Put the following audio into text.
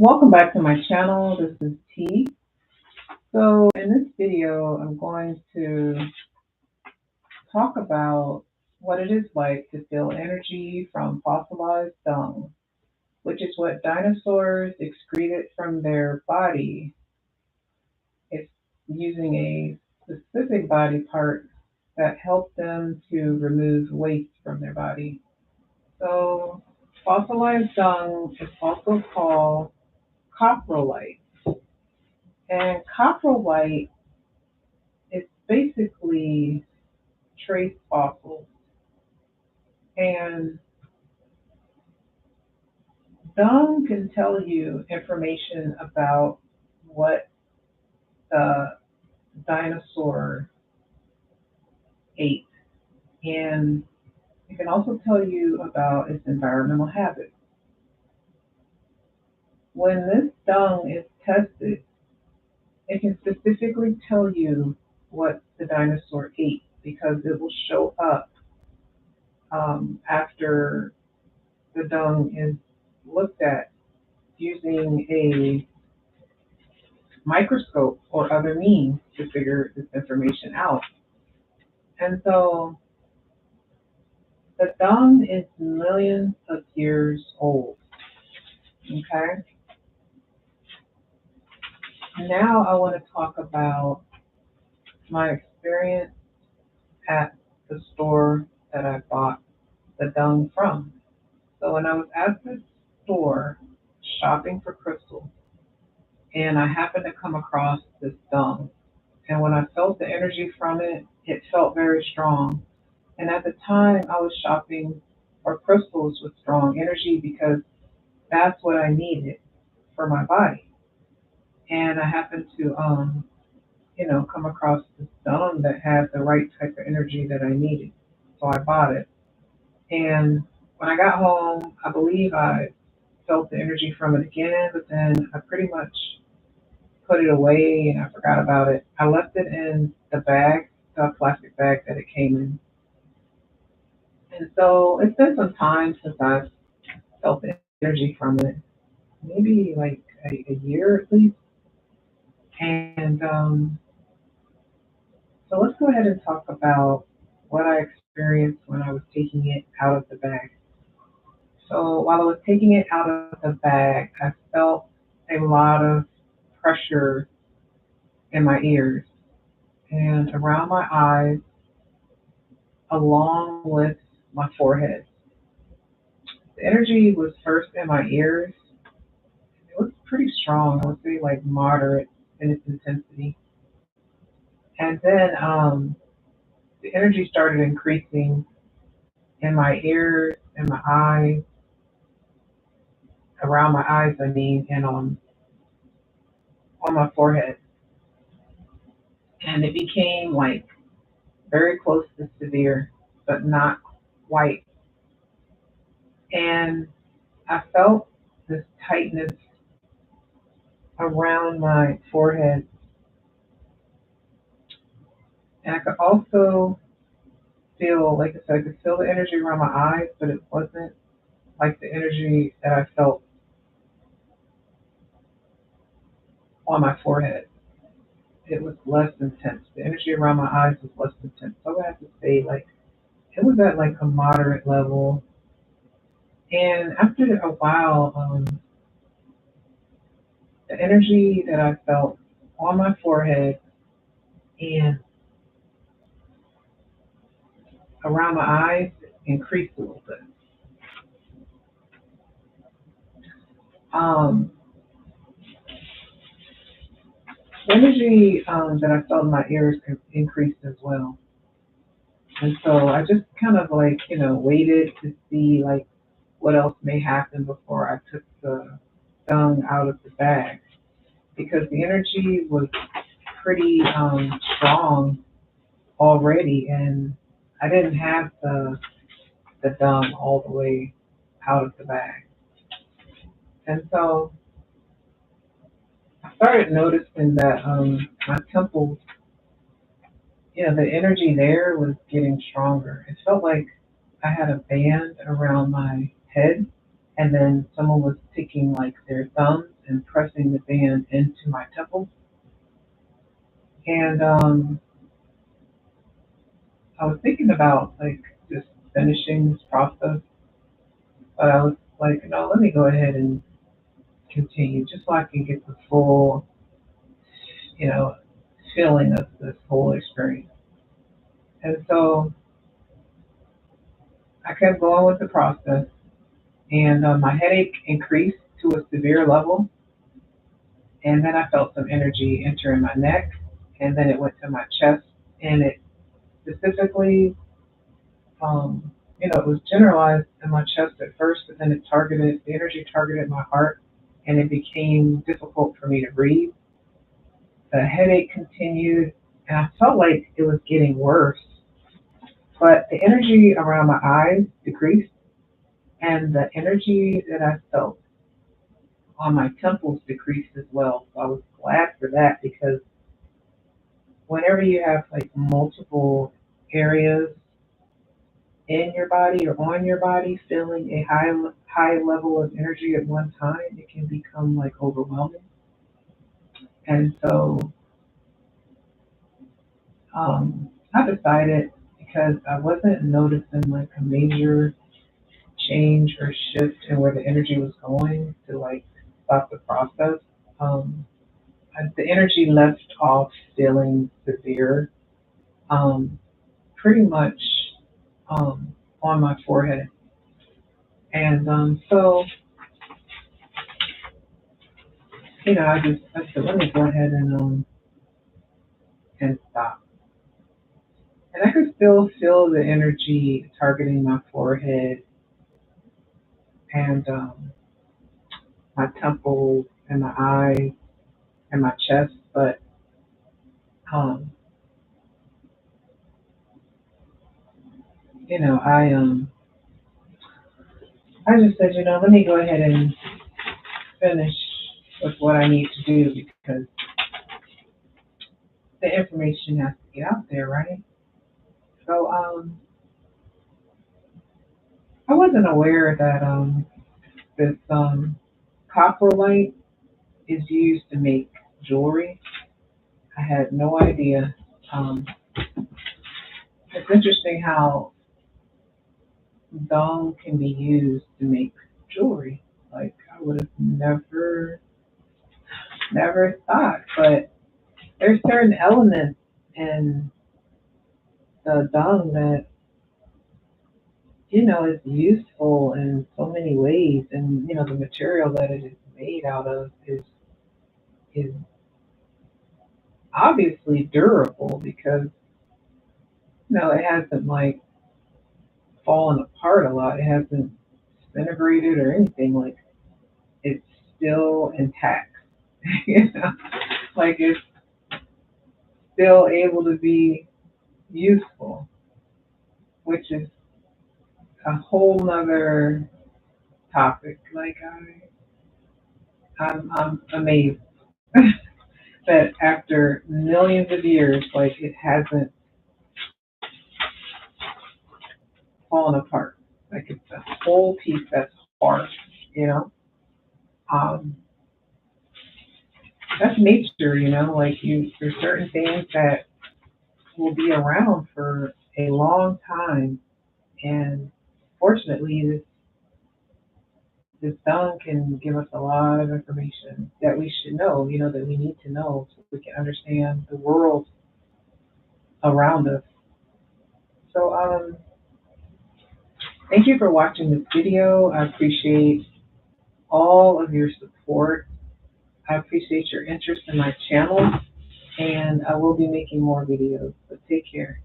Welcome back to my channel. This is T. So in this video, I'm going to talk about what it is like to feel energy from fossilized dung, which is what dinosaurs excreted from their body. It's using a specific body part that helped them to remove waste from their body. So fossilized dung is also called coprolite. And coprolite is basically trace fossils. And Dung can tell you information about what the dinosaur ate. And it can also tell you about its environmental habits. When this dung is tested, it can specifically tell you what the dinosaur ate because it will show up after the dung is looked at using a microscope or other means to figure this information out. And so the dung is millions of years old. Okay. Now I want to talk about my experience at the store that I bought the dung from. So when I was at this store shopping for crystals, and I happened to come across this dung, and when I felt the energy from it, it felt very strong. And at the time, I was shopping for crystals with strong energy because that's what I needed for my body. And I happened to, come across this stone that had the right type of energy that I needed. So I bought it. And when I got home, I believe I felt the energy from it again, but then I pretty much put it away and I forgot about it. I left it in the bag, the plastic bag that it came in. And so it's been some time since I've felt the energy from it, maybe like a year at least. And so let's go ahead and talk about what I experienced when I was taking it out of the bag. So while I was taking it out of the bag, I felt a lot of pressure in my ears and around my eyes, along with my forehead. The energy was first in my ears. It was pretty strong. I would say like moderate in its intensity. And then the energy started increasing in my ears, in my eyes, around my eyes, I mean, and on my forehead. And it became like very close to severe, but not quite. And I felt this tightness around my forehead. And I could also feel, like I said, I could feel the energy around my eyes, but it wasn't like the energy that I felt on my forehead. It was less intense. The energy around my eyes was less intense. So I would have to say, like, it was at like a moderate level. And after a while, the energy that I felt on my forehead and around my eyes increased a little bit. Um, the energy that I felt in my ears increased as well. And so I just kind of like, waited to see like what else may happen before I took the dung out of the bag because the energy was pretty strong already, and I didn't have the dung all the way out of the bag. And so I started noticing that my temples, the energy there was getting stronger. It felt like I had a band around my head, and then someone was taking like their thumbs and pressing the band into my temple. And I was thinking about like just finishing this process, but I was like, no, let me go ahead and continue just so I can get the full, you know, feeling of this whole experience. And so I kept going with the process, and my headache increased to a severe level, and then I felt some energy entering my neck, and then it went to my chest, and it specifically, it was generalized in my chest at first, but then the energy targeted my heart, and it became difficult for me to breathe. The headache continued, and I felt like it was getting worse, but the energy around my eyes decreased, and the energy that I felt on my temples decreased as well. So I was glad for that because whenever you have like multiple areas in your body or on your body feeling a high level of energy at one time, it can become like overwhelming. And so I decided because I wasn't noticing like a major change or shift in where the energy was going to like stop the process. Um, the energy left off feeling severe, um, pretty much on my forehead. And so, I said, let me go ahead and stop. And I could still feel the energy targeting my forehead and my temples and my eyes and my chest, but um, I just said, let me go ahead and finish with what I need to do because the information has to get out there, right? So I wasn't aware that this coprolite is used to make jewelry. I had no idea. Um, it's interesting how dung can be used to make jewelry. Like I would have never thought, but there's certain elements in the dung that is useful in so many ways, and the material that it is made out of is obviously durable because it hasn't like fallen apart a lot. It hasn't disintegrated or anything. Like it's still intact. you know, like it's still able to be useful, which is a whole nother topic. Like I'm amazed that after millions of years, like it hasn't fallen apart. Like it's a whole piece that's hard, you know. Um, that's nature, Like there's certain things that will be around for a long time, and fortunately, this song can give us a lot of information that we should know, that we need to know so we can understand the world around us. So, thank you for watching this video. I appreciate all of your support. I appreciate your interest in my channel, and I will be making more videos. So take care.